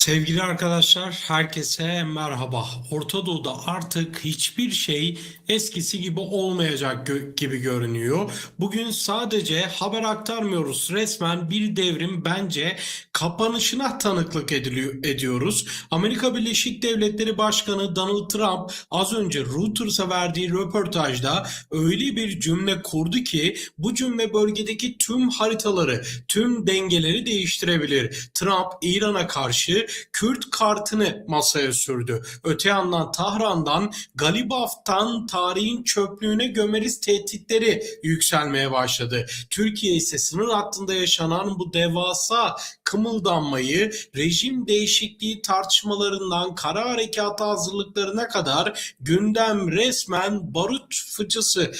Sevgili arkadaşlar, herkese merhaba. Orta Doğu'da artık hiçbir şey eskisi gibi olmayacak gibi görünüyor. Bugün sadece haber aktarmıyoruz. Resmen bir devrim bence kapanışına tanıklık ediyoruz. Amerika Birleşik Devletleri Başkanı Donald Trump az önce Reuters'a verdiği röportajda öyle bir cümle kurdu ki bu cümle bölgedeki tüm haritaları, tüm dengeleri değiştirebilir. Trump İran'a karşı Kürt kartını masaya sürdü. Öte yandan Tahran'dan Galibaf'tan tarihin çöplüğüne gömeriz tehditleri yükselmeye başladı. Türkiye ise sınır hattında yaşanan bu devasa kımıldanmayı rejim değişikliği tartışmalarından kara harekatı hazırlıklarına kadar gündem resmen barut fıçısı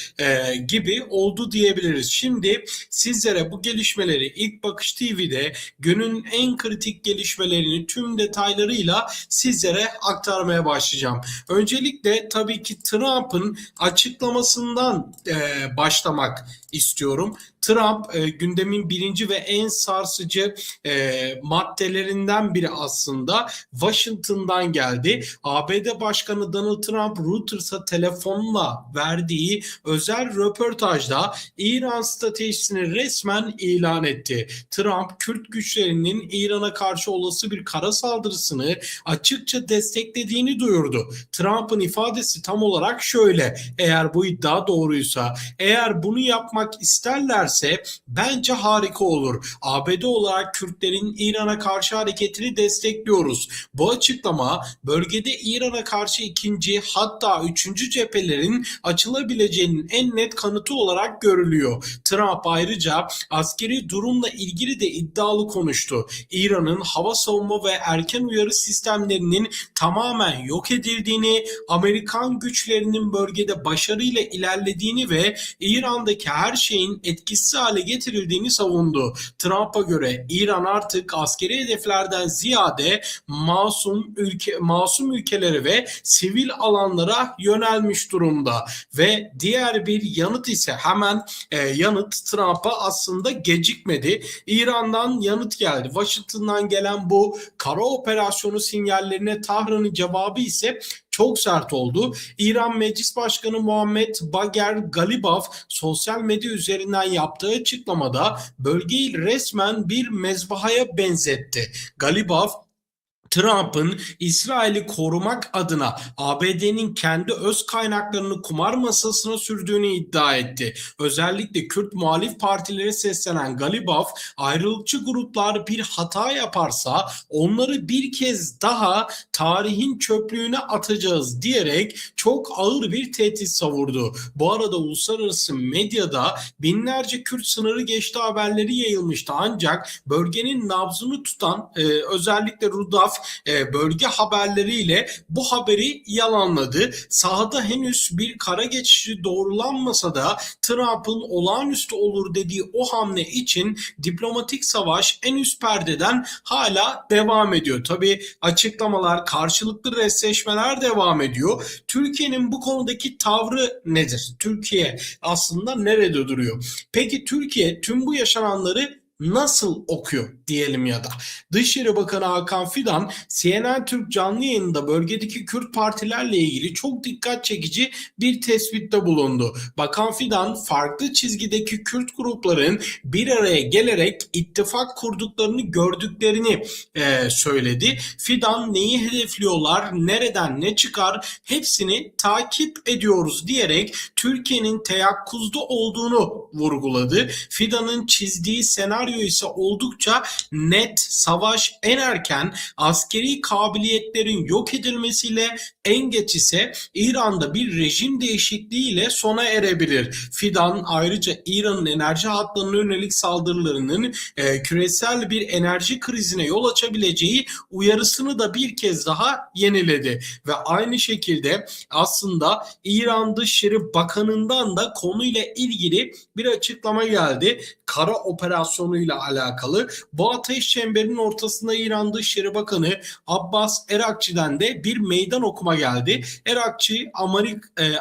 gibi oldu diyebiliriz. Şimdi sizlere bu gelişmeleri İlk Bakış TV'de günün en kritik gelişmelerini tüm detaylarıyla sizlere aktarmaya başlayacağım. Öncelikle tabii ki Trump'ın açıklamasından başlamak istiyorum. Trump gündemin birinci ve en sarsıcı maddelerinden biri aslında Washington'dan geldi. ABD Başkanı Donald Trump Reuters'a telefonla verdiği özel röportajda İran stratejisini resmen ilan etti. Trump, Kürt güçlerinin İran'a karşı olası bir kara saldırısını açıkça desteklediğini duyurdu. Trump'ın ifadesi tam olarak şöyle: eğer bu iddia doğruysa, eğer bunu yapmak isterlerse bence harika olur. ABD olarak Kürtlerin İran'a karşı hareketini destekliyoruz. Bu açıklama bölgede İran'a karşı ikinci, hatta üçüncü cephelerin açılabileceğinin en net kanıtı olarak görülüyor. Trump ayrıca askeri durumla ilgili de iddialı konuştu. İran'ın hava savunma ve erken uyarı sistemlerinin tamamen yok edildiğini, Amerikan güçlerinin bölgede başarıyla ilerlediğini ve İran'daki her şeyin etkisiz hale getirildiğini savundu. Trump'a göre İran artık askeri hedeflerden ziyade masum ülkelere ve sivil alanlara yönelmiş durumda ve diğer bir yanıt ise hemen yanıt Trump'a aslında gecikmedi. İran'dan yanıt geldi. Washington'dan gelen bu kara operasyonu sinyallerine Tahran'ın cevabı ise çok sert oldu. İran Meclis Başkanı Muhammed Bagher Galibaf sosyal medya üzerinden yaptığı açıklamada bölgeyi resmen bir mezbahaya benzetti. Galibaf, Trump'ın İsrail'i korumak adına ABD'nin kendi öz kaynaklarını kumar masasına sürdüğünü iddia etti. Özellikle Kürt muhalif partilere seslenen Galibaf, ayrılıkçı gruplar bir hata yaparsa onları bir kez daha tarihin çöplüğüne atacağız diyerek çok ağır bir tehdit savurdu. Bu arada uluslararası medyada binlerce Kürt sınırı geçti haberleri yayılmıştı, ancak bölgenin nabzını tutan özellikle Rudaf bölge haberleriyle bu haberi yalanladı. Sahada henüz bir kara geçişi doğrulanmasa da Trump'ın olağanüstü olur dediği o hamle için diplomatik savaş en üst perdeden hala devam ediyor. Tabii açıklamalar, karşılıklı restleşmeler devam ediyor. Türkiye'nin bu konudaki tavrı nedir? Türkiye aslında nerede duruyor? Peki Türkiye tüm bu yaşananları nasıl okuyor diyelim ya da. Dışişleri Bakanı Hakan Fidan CNN Türk canlı yayınında bölgedeki Kürt partilerle ilgili çok dikkat çekici bir tespitte bulundu. Bakan Fidan farklı çizgideki Kürt grupların bir araya gelerek ittifak kurduklarını gördüklerini söyledi. Fidan neyi hedefliyorlar, nereden ne çıkar hepsini takip ediyoruz diyerek Türkiye'nin teyakkuzda olduğunu vurguladı. Fidan'ın çizdiği senaryo ise oldukça net: savaş en erken askeri kabiliyetlerin yok edilmesiyle, en geç ise İran'da bir rejim değişikliğiyle sona erebilir. Fidan ayrıca İran'ın enerji hatlarına yönelik saldırılarının küresel bir enerji krizine yol açabileceği uyarısını da bir kez daha yeniledi ve aynı şekilde aslında İran Dışişleri Bakanı'ndan da konuyla ilgili bir açıklama geldi. Kara operasyonu konuyla alakalı. Bu ateş çemberinin ortasında İran Dışişleri Bakanı Abbas Erakçi'den de bir meydan okuma geldi. Erakçi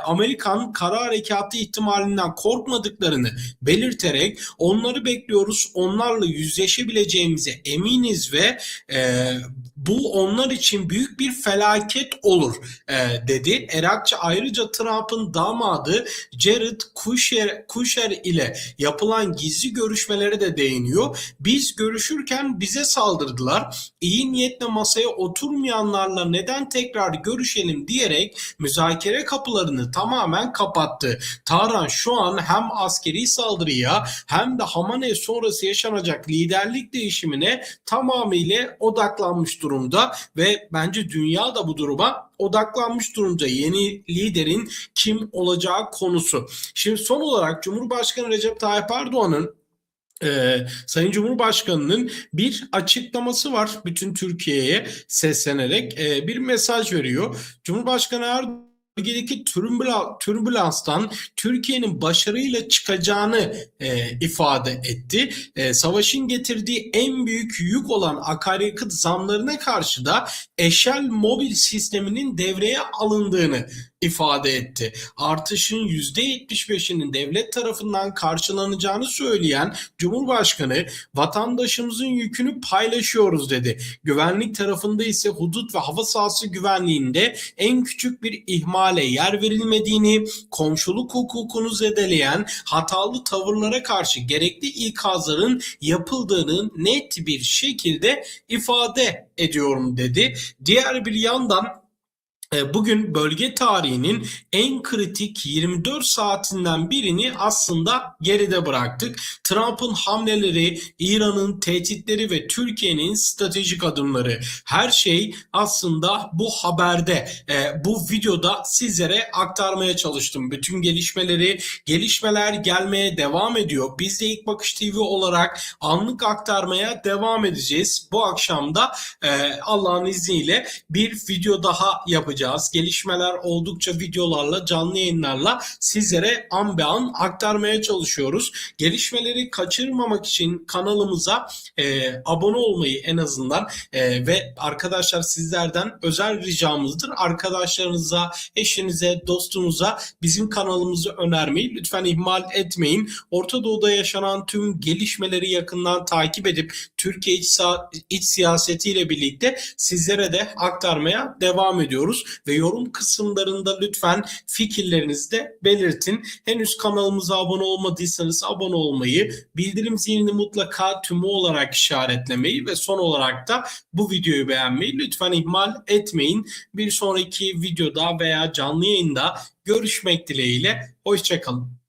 Amerikan kara harekatı ihtimalinden korkmadıklarını belirterek onları bekliyoruz, onlarla yüzleşebileceğimize eminiz ve bu onlar için büyük bir felaket olur dedi. Erakçı ayrıca Trump'ın damadı Jared Kushner ile yapılan gizli görüşmelere de değiniyor. Biz görüşürken bize saldırdılar. İyi niyetle masaya oturmayanlarla neden tekrar görüşelim diyerek müzakere kapılarını tamamen kapattı. Tahran şu an hem askeri saldırıya hem de Hamenei sonrası yaşanacak liderlik değişimine tamamıyla odaklanmış durumda ve bence dünya da bu duruma odaklanmış durumda, yeni liderin kim olacağı konusu. Şimdi son olarak Cumhurbaşkanı Recep Tayyip Erdoğan'ın Sayın Cumhurbaşkanı'nın bir açıklaması var, bütün Türkiye'ye seslenerek bir mesaj veriyor. Cumhurbaşkanı Erdoğan bölgedeki türbülanstan Türkiye'nin başarıyla çıkacağını ifade etti. Savaşın getirdiği en büyük yük olan akaryakıt zamlarına karşı da Eşel mobil sisteminin devreye alındığını ifade etti. Artışın %75'inin devlet tarafından karşılanacağını söyleyen Cumhurbaşkanı, vatandaşımızın yükünü paylaşıyoruz dedi. Güvenlik tarafında ise hudut ve hava sahası güvenliğinde en küçük bir ihmale yer verilmediğini, komşuluk hukukunu zedeleyen hatalı tavırlara karşı gerekli ikazların yapıldığını net bir şekilde ifade ediyorum dedi. Diğer bir yandan bugün bölge tarihinin en kritik 24 saatinden birini aslında geride bıraktık. Trump'ın hamleleri, İran'ın tehditleri ve Türkiye'nin stratejik adımları, her şey aslında bu haberde, bu videoda sizlere aktarmaya çalıştım. Bütün gelişmeler gelmeye devam ediyor. Biz de İlk Bakış TV olarak anlık aktarmaya devam edeceğiz. Bu akşam da Allah'ın izniyle bir video daha yapacağız. Gelişmeler oldukça videolarla, canlı yayınlarla sizlere an be an aktarmaya çalışıyoruz. Gelişmeleri kaçırmamak için kanalımıza abone olmayı en azından ve arkadaşlar sizlerden özel ricamızdır. Arkadaşlarınıza, eşinize, dostunuza bizim kanalımızı önermeyi lütfen ihmal etmeyin. Orta Doğu'da yaşanan tüm gelişmeleri yakından takip edip Türkiye iç siyasetiyle birlikte sizlere de aktarmaya devam ediyoruz. Ve yorum kısımlarında lütfen fikirlerinizi de belirtin. Henüz kanalımıza abone olmadıysanız abone olmayı, bildirim zilini mutlaka tümü olarak işaretlemeyi ve son olarak da bu videoyu beğenmeyi lütfen ihmal etmeyin. Bir sonraki videoda veya canlı yayında görüşmek dileğiyle. Hoşça kalın.